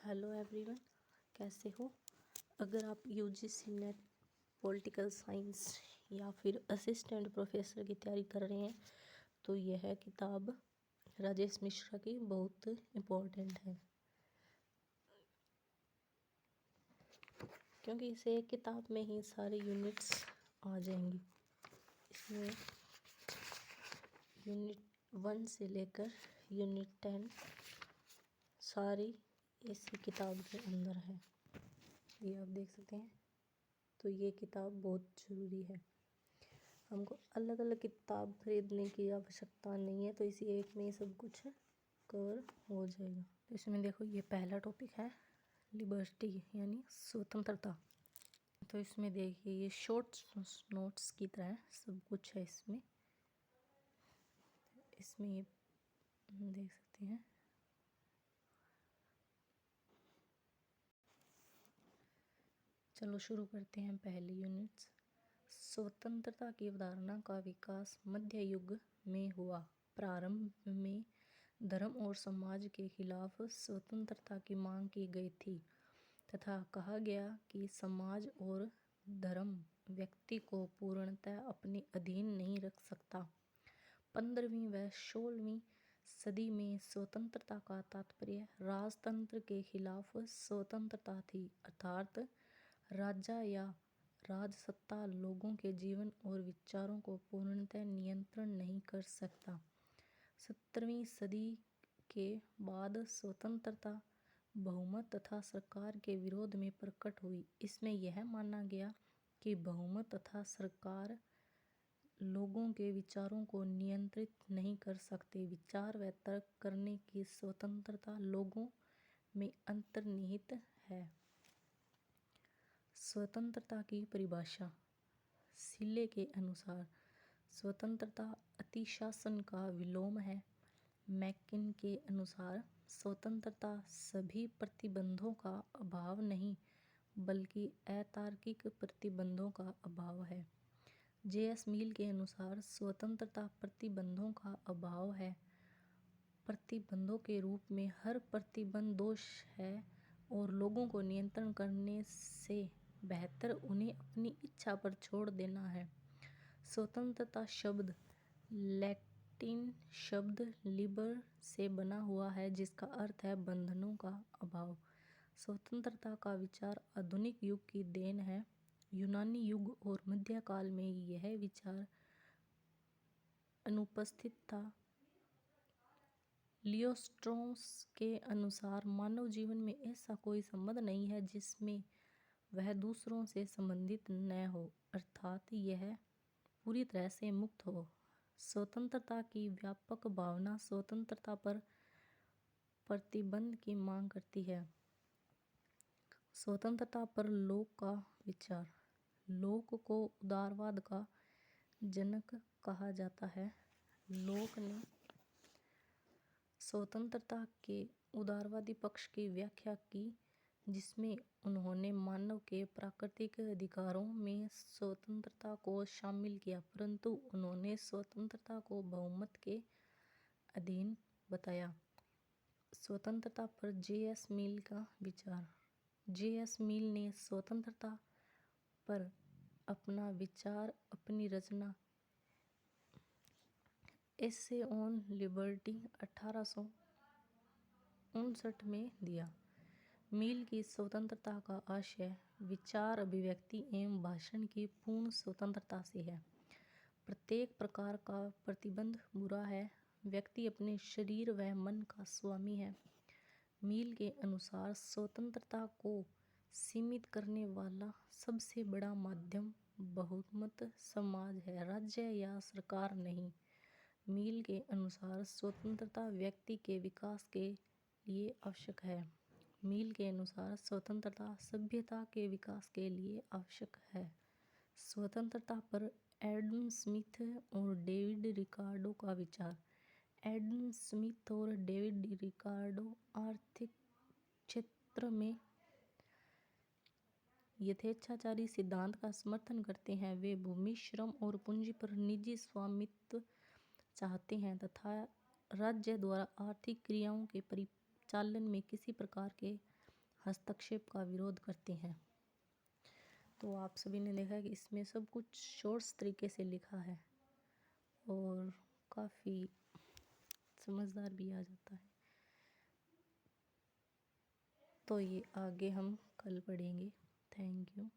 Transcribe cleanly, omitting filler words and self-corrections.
Hello everyone, कैसे हो। अगर आप यूजीसी नेट पॉलिटिकल साइंस या फिर असिस्टेंट प्रोफेसर की तैयारी कर रहे हैं तो यह किताब राजेश मिश्रा की बहुत इम्पोर्टेंट है, क्योंकि इसे एक किताब में ही सारे यूनिट्स आ जाएंगी। इसमें यूनिट 1 से लेकर यूनिट 10 सारी इसी किताब के अंदर है। ये आप देख सकते हैं। तो ये किताब बहुत ज़रूरी है। हमको अलग अलग किताब खरीदने की आवश्यकता नहीं है, तो इसी एक में सब कुछ कवर हो जाएगा। तो इसमें देखो, ये पहला टॉपिक है लिबर्टी यानी स्वतंत्रता। तो इसमें देखिए, ये शॉर्ट नोट्स की तरह सब कुछ है इसमें ये देख सकते हैं। चलो शुरू करते हैं पहली यूनिट्स। स्वतंत्रता की अवधारणा का विकास मध्य युग में हुआ। प्रारंभ में धर्म और समाज के खिलाफ स्वतंत्रता की मांग की गई थी तथा कहा गया कि समाज और धर्म व्यक्ति को पूर्णतः अपने अधीन नहीं रख सकता। 15वीं व 16वीं सदी में स्वतंत्रता का तात्पर्य राजतंत्र के खिलाफ स्वतंत्रता थी, अर्थात राजा या राजसत्ता लोगों के जीवन और विचारों को पूर्णतः नियंत्रण नहीं कर सकता। 17वीं सदी के बाद स्वतंत्रता बहुमत तथा सरकार के विरोध में प्रकट हुई। इसमें यह माना गया कि बहुमत तथा सरकार लोगों के विचारों को नियंत्रित नहीं कर सकते। विचार व तर्क करने की स्वतंत्रता लोगों में अंतर्निहित है। स्वतंत्रता की परिभाषा। सिले के अनुसार स्वतंत्रता अतिशासन का विलोम है। मैकिन के अनुसार स्वतंत्रता सभी प्रतिबंधों का अभाव नहीं बल्कि अतार्किक प्रतिबंधों का अभाव है। जे.एस. मिल के अनुसार स्वतंत्रता प्रतिबंधों का अभाव है। प्रतिबंधों के रूप में हर प्रतिबंध दोष है और लोगों को नियंत्रण करने से बेहतर उन्हें अपनी इच्छा पर छोड़ देना है। स्वतंत्रता शब्द लैटिन शब्द लिबर से बना हुआ है, जिसका अर्थ है बंधनों का अभाव। स्वतंत्रता का विचार आधुनिक युग की देन है। यूनानी युग और मध्यकाल में यह विचार अनुपस्थित था। लियोस्ट्रॉस के अनुसार मानव जीवन में ऐसा कोई संबंध नहीं है जिसमें वह दूसरों से संबंधित न हो, अर्थात यह पूरी तरह से मुक्त हो। स्वतंत्रता की व्यापक भावना स्वतंत्रता पर प्रतिबंध की मांग करती है। स्वतंत्रता पर लोक का विचार। लोक को उदारवाद का जनक कहा जाता है। लोक ने स्वतंत्रता के उदारवादी पक्ष की व्याख्या की, जिसमें उन्होंने मानव के प्राकृतिक अधिकारों में स्वतंत्रता को शामिल किया, परंतु उन्होंने स्वतंत्रता को बहुमत के अधीन बताया। स्वतंत्रता पर जे.एस. मिल का विचार। जे.एस. मिल ने स्वतंत्रता पर अपना विचार अपनी रचना एसे ऑन लिबर्टी 1859 में दिया। मिल की स्वतंत्रता का आशय विचार अभिव्यक्ति एवं भाषण की पूर्ण स्वतंत्रता से है। प्रत्येक प्रकार का प्रतिबंध बुरा है। व्यक्ति अपने शरीर व मन का स्वामी है। मिल के अनुसार स्वतंत्रता को सीमित करने वाला सबसे बड़ा माध्यम बहुमत समाज है, राज्य या सरकार नहीं। मिल के अनुसार स्वतंत्रता व्यक्ति के विकास के लिए आवश्यक है। मिल के अनुसार स्वतंत्रता सभ्यता के विकास के लिए आवश्यक है। स्वतंत्रता पर एडम स्मिथ और डेविड रिकार्डो का विचार। एडम स्मिथ और डेविड रिकार्डो आर्थिक क्षेत्र में यथेच्छाचारी सिद्धांत का समर्थन करते हैं। वे भूमि, श्रम और पूंजी पर निजी स्वामित्व चाहते हैं तथा राज्य द्वारा आर्थिक क्रियाओं के परिचालन में किसी प्रकार के हस्तक्षेप का विरोध करती हैं। तो आप सभी ने देखा है कि इसमें सब कुछ शॉर्ट्स तरीके से लिखा है और काफ़ी समझदार भी आ जाता है। तो ये आगे हम कल पढ़ेंगे। Thank you.